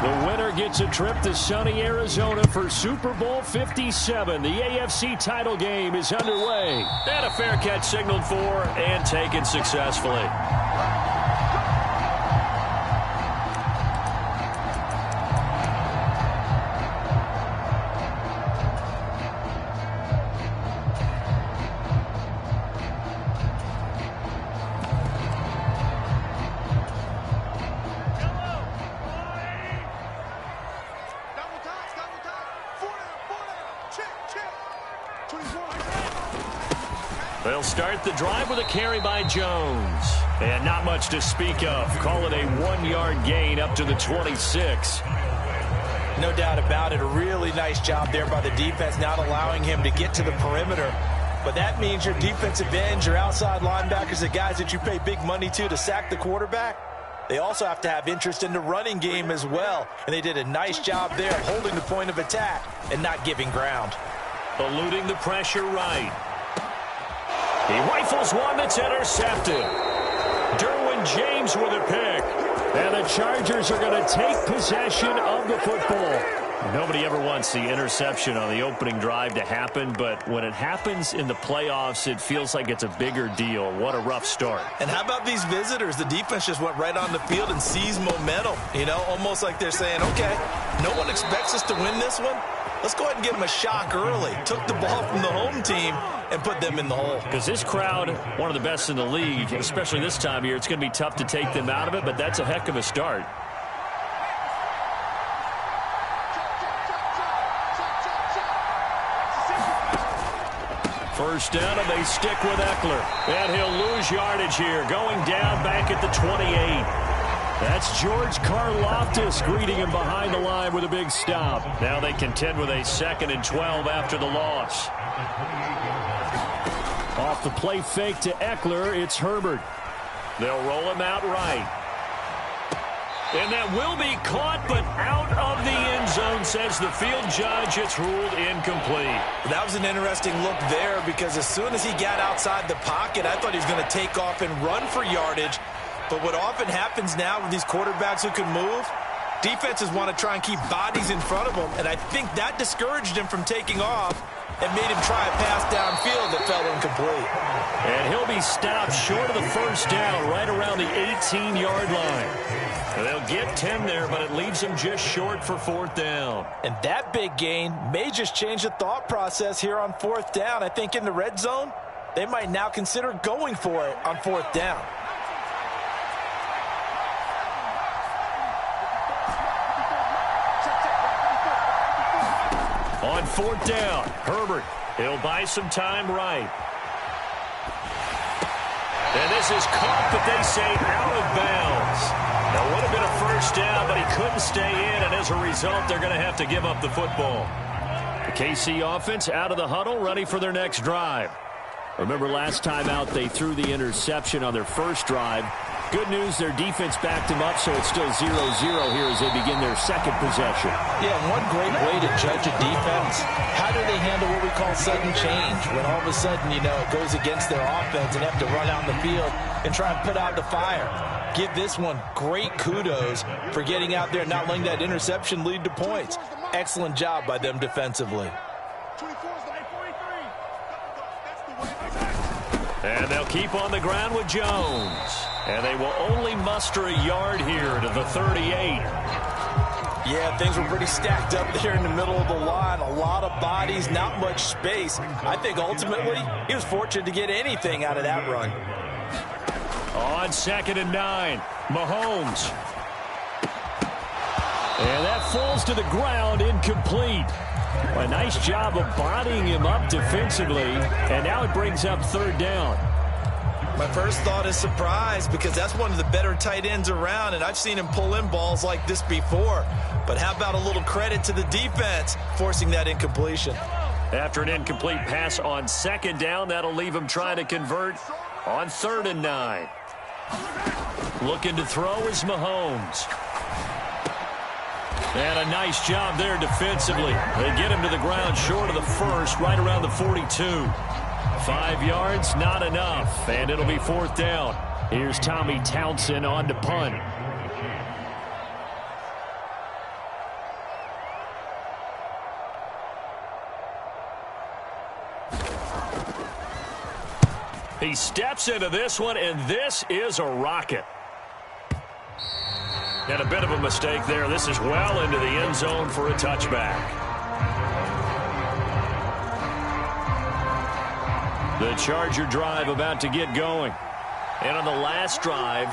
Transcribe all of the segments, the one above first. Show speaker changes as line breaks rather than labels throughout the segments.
The winner gets a trip to sunny Arizona for Super Bowl 57. The AFC title game is underway. And a fair catch signaled for and taken successfully. They'll start the drive with a carry by Jones. And not much to speak of. Call it a 1-yard gain up to the 26.
No doubt about it. A really nice job there by the defense, not allowing him to get to the perimeter. But that means your defensive ends, your outside linebackers, the guys that you pay big money to sack the quarterback, they also have to have interest in the running game as well. And they did a nice job there of holding the point of attack and not giving ground.
Eluding the pressure right. He rifles one that's intercepted. Derwin James with a pick. And the Chargers are going to take possession of the football. Nobody ever wants the interception on the opening drive to happen, but when it happens in the playoffs, it feels like it's a bigger deal. What a rough start.
And how about these visitors? The defense just went right on the field and seized momentum. You know, almost like they're saying, okay, no one expects us to win this one. Let's go ahead and give them a shock early. Took the ball from the home team and put them in the hole.
Because this crowd, one of the best in the league, especially this time of year, it's going to be tough to take them out of it, but that's a heck of a start. First down, and they stick with Eckler. And he'll lose yardage here, going down back at the 28. That's George Karlaftis greeting him behind the line with a big stop. Now they contend with a 2nd and 12 after the loss. Off the play fake to Eckler, it's Herbert. They'll roll him out right. And that will be caught, but out of the end zone, says the field judge. It's ruled incomplete.
That was an interesting look there because as soon as he got outside the pocket, I thought he was going to take off and run for yardage. But what often happens now with these quarterbacks who can move, defenses want to try and keep bodies in front of them, and I think that discouraged him from taking off and made him try a pass downfield that fell incomplete.
And he'll be stopped short of the first down, right around the 18-yard line. They'll get 10 there, but it leaves them just short for 4th down.
And that big gain may just change the thought process here on 4th down. I think in the red zone, they might now consider going for it on 4th down.
On 4th down, Herbert, he'll buy some time right. And this is caught, but they say out of bounds. Now, would have been a first down, but he couldn't stay in, and as a result, they're going to have to give up the football. The KC offense out of the huddle, ready for their next drive. Remember last time out, they threw the interception on their first drive. Good news, their defense backed them up, so it's still 0-0 here as they begin their second possession.
Yeah, one great way to judge a defense, how do they handle what we call sudden change? When all of a sudden, you know, it goes against their offense and they have to run out in the field and try and put out the fire. Give this one great kudos for getting out there and not letting that interception lead to points. Excellent job by them defensively.
And they'll keep on the ground with Jones. And they will only muster a yard here to the 38.
Yeah, things were pretty stacked up there in the middle of the line. A lot of bodies, not much space. I think ultimately he was fortunate to get anything out of that run.
On 2nd and 9, Mahomes. And that falls to the ground, incomplete. A nice job of bodying him up defensively. And now it brings up 3rd down.
My first thought is surprise because that's one of the better tight ends around, and I've seen him pull in balls like this before. But how about a little credit to the defense forcing that incompletion?
After an incomplete pass on 2nd down, that'll leave him trying to convert on 3rd and 9. Looking to throw is Mahomes. And a nice job there defensively. They get him to the ground short of the first, right around the 42. 5 yards, not enough, and it'll be 4th down. Here's Tommy Townsend on to punt. He steps into this one, and this is a rocket. And a bit of a mistake there. This is well into the end zone for a touchback. The Charger drive about to get going. And on the last drive,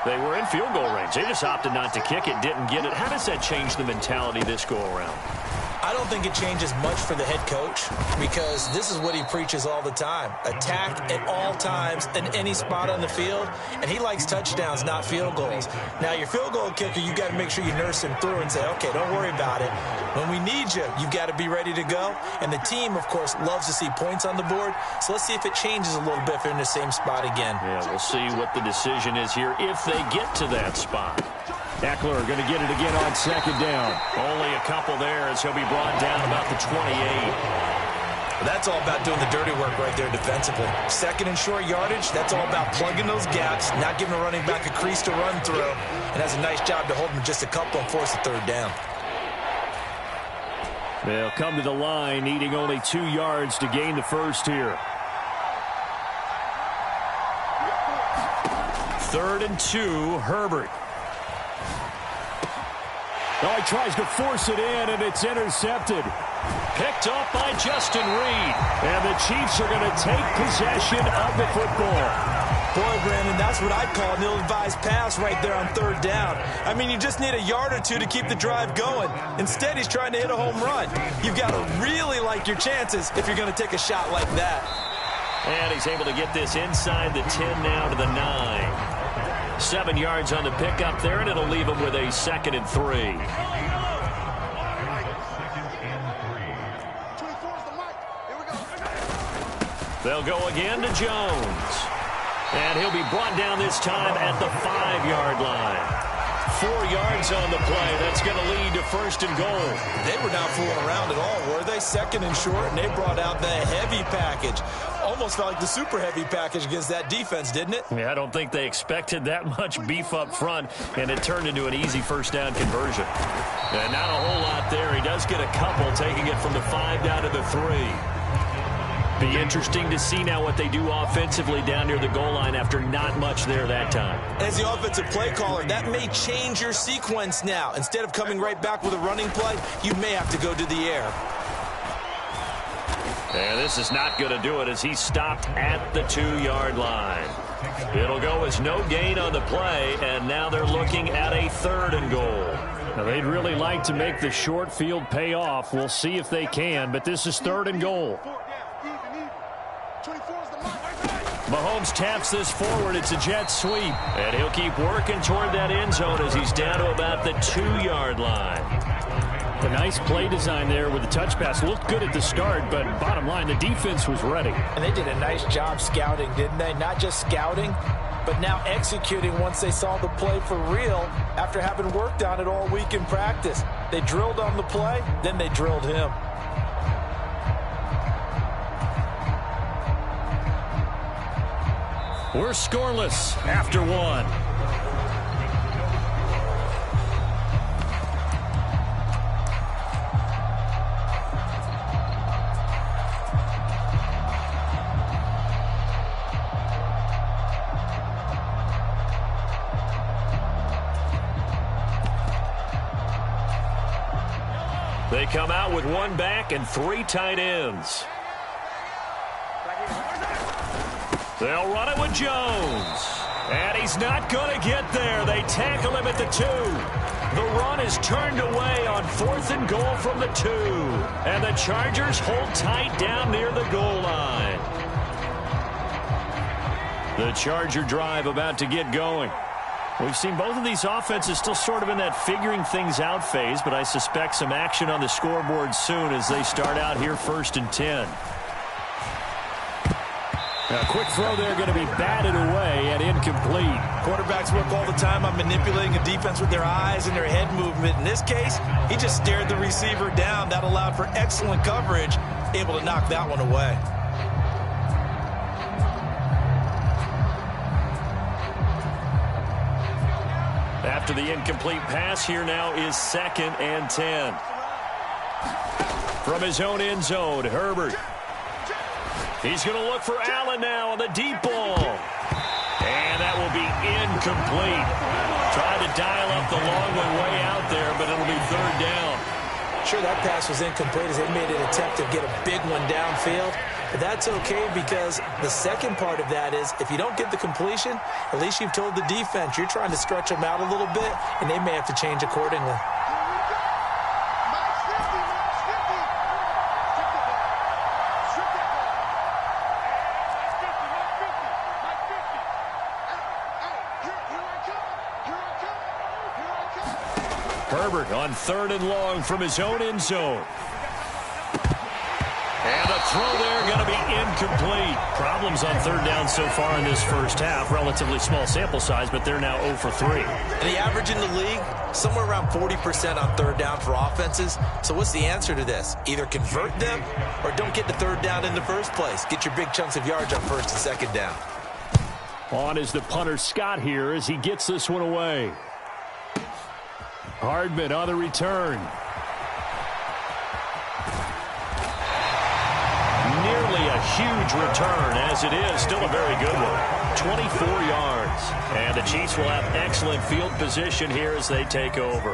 they were in field goal range. They just opted not to kick it, didn't get it. How does that change the mentality this go-around?
I don't think it changes much for the head coach because this is what he preaches all the time. Attack at all times in any spot on the field, and he likes touchdowns, not field goals. Now, your field goal kicker, you got to make sure you nurse him through and say, okay, don't worry about it. When we need you, you've got to be ready to go. And the team, of course, loves to see points on the board. So let's see if it changes a little bit if they're in the same spot again.
Yeah, we'll see what the decision is here if they get to that spot. Eckler going to get it again on second down. Only a couple there as he'll be brought down about the 28.
That's all about doing the dirty work right there defensively. Second and short yardage, that's all about plugging those gaps, not giving a running back a crease to run through, and has a nice job to hold him just a couple and force a third down.
They'll come to the line, needing only 2 yards to gain the first here. 3rd and 2, Herbert. Oh, he tries to force it in, and it's intercepted. Picked up by Justin Reed. And the Chiefs are going to take possession of the football.
Boy, Brandon, that's what I'd call an ill-advised pass right there on 3rd down. I mean, you just need a yard or two to keep the drive going. Instead, he's trying to hit a home run. You've got to really like your chances if you're going to take a shot like that.
And he's able to get this inside the 10 now to the 9. 7 yards on the pickup there, and it'll leave him with a 2nd and 3. They'll go again to Jones. And he'll be brought down this time at the 5-yard line. 4 yards on the play. That's going to lead to 1st and goal.
They were not fooling around at all, were they? 2nd and short, and they brought out the heavy package. Almost felt like the super heavy package against that defense, didn't it?
Yeah, I don't think they expected that much beef up front, and it turned into an easy 1st down conversion. And not a whole lot there. He does get a couple, taking it from the 5 down to the 3. Be interesting to see now what they do offensively down near the goal line after not much there that time.
As the offensive play caller, that may change your sequence now. Instead of coming right back with a running play, you may have to go to the air.
And this is not going to do it as he stopped at the 2-yard line. It'll go as no gain on the play, and now they're looking at a 3rd and goal.
Now, they'd really like to make the short field pay off. We'll see if they can, but this is 3rd and goal.
Mahomes taps this forward. It's a jet sweep. And he'll keep working toward that end zone as he's down to about the 2-yard line.
A nice play design there with the touch pass. Looked good at the start, but bottom line, the defense was ready.
And they did a nice job scouting, didn't they? Not just scouting, but now executing once they saw the play for real after having worked on it all week in practice. They drilled on the play, then they drilled him.
We're scoreless after 1. They come out with 1 back and 3 tight ends. They'll run it with Jones. And he's not going to get there. They tackle him at the 2. The run is turned away on 4th and goal from the 2. And the Chargers hold tight down near the goal line. The Charger drive about to get going. We've seen both of these offenses still sort of in that figuring things out phase, but I suspect some action on the scoreboard soon as they start out here 1st and 10.
A quick throw there going to be batted away and incomplete.
Quarterbacks work all the time on manipulating a defense with their eyes and their head movement. In this case, he just stared the receiver down. That allowed for excellent coverage, able to knock that one away.
After the incomplete pass, here now is 2nd and 10. From his own end zone, Herbert He's going to look for Allen now on the deep ball. And that will be incomplete. Tried to dial up the long one way out there, but it'll be third down.
Sure, that pass was incomplete as they made an attempt to get a big one downfield. But that's okay because the second part of that is if you don't get the completion, at least you've told the defense you're trying to stretch them out a little bit, and they may have to change accordingly.
Herbert on 3rd and long from his own end zone. And the throw there going to be incomplete. Problems on 3rd down so far in this first half. Relatively small sample size, but they're now 0 for 3.
And the average in the league, somewhere around 40% on 3rd down for offenses. So what's the answer to this? Either convert them or don't get the 3rd down in the first place. Get your big chunks of yards on 1st and 2nd down.
On is the punter Scott here as he gets this one away. Hardman on the return.
Nearly a huge return, as it is. Still a very good one. 24 yards. And the Chiefs will have excellent field position here as they take over.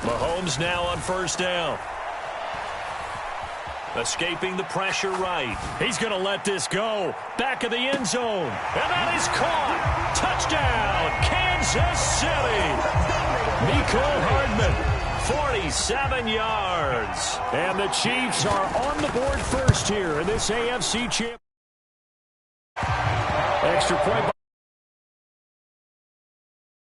Mahomes now on 1st down. Escaping the pressure right. He's going to let this go. Back of the end zone. And that is caught. Touchdown, Kansas City. Mecole Hardman, 47 yards. And the Chiefs are on the board first here in this AFC Championship. Extra point.